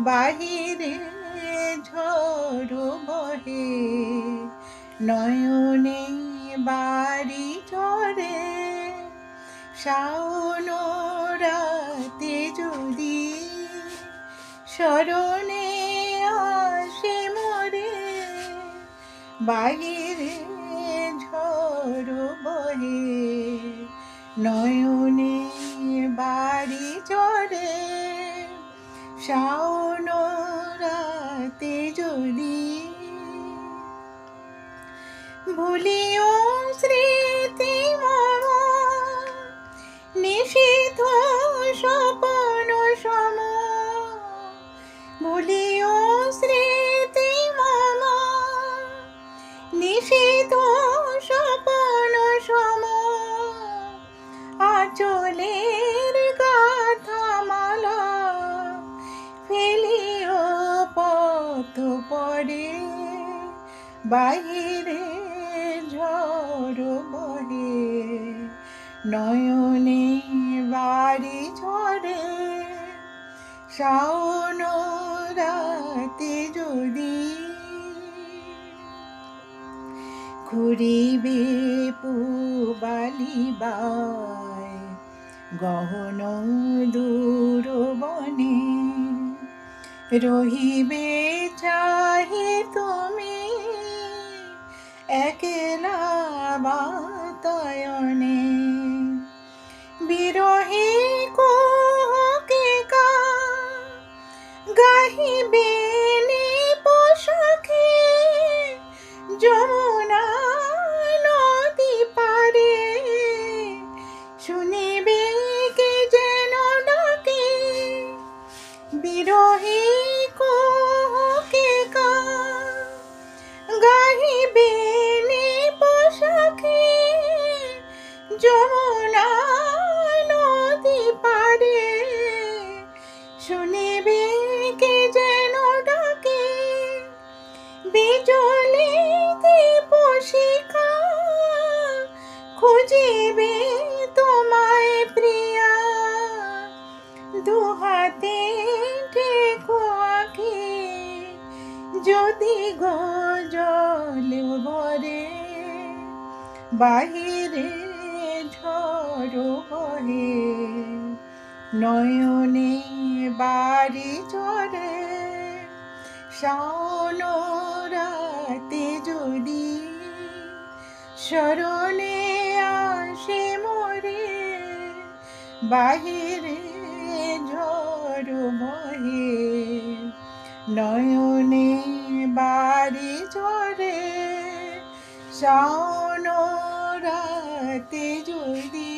বাহিরে ঝড় বহে, নয়নে বাড়ি ঝরে। শাওন রাতে যদি স্মরণে আসে মোরে, বাহিরে ঝড় বহে, নয়নে বাড়ি ঝরে। শাওন রাতে যদি ভুলিও স্মৃতি মম, নিষিদ্ধ স্বপন সম। ভুলিও স্মৃতি মম, নিষিদ্ধ স্বপন সম। আঁচলের গাথা মালা ফেলিও পথ পড়ে, বাহিরে ঝড় বহে, নয়নে বাড়ি ঝরে। শাওন রাতে যদি ঘুরিবে পুবালি বাই, গহন দূর বনে, রহিবে চাহি তুমি একলা বাতায়নে। বিরহে কোহকে কা গাহিবে পোশাকে, যমুনা নদী পারে শুনিবে কে যেন ডাকে। বিরহে কোহকে কা গাহিবে পোশাকে, যমুনা নদী পারে শুনিবে কে যেন ডাকে। বিজলি দীপ শিখা খুঁজিবে তোমায় প্রিয়া, দুহাতে ঠেকো আঁখি যদি গজল ভরে। বাহিরে ঝড় বহে, নয়নে বাড়ি ঝরে। শাওন রাতে যদি স্মরণে আসে মোরে, বাহিরে ঝড় বহে, নয়নে বাড়ি ঝরে। শাওন রাতে যদি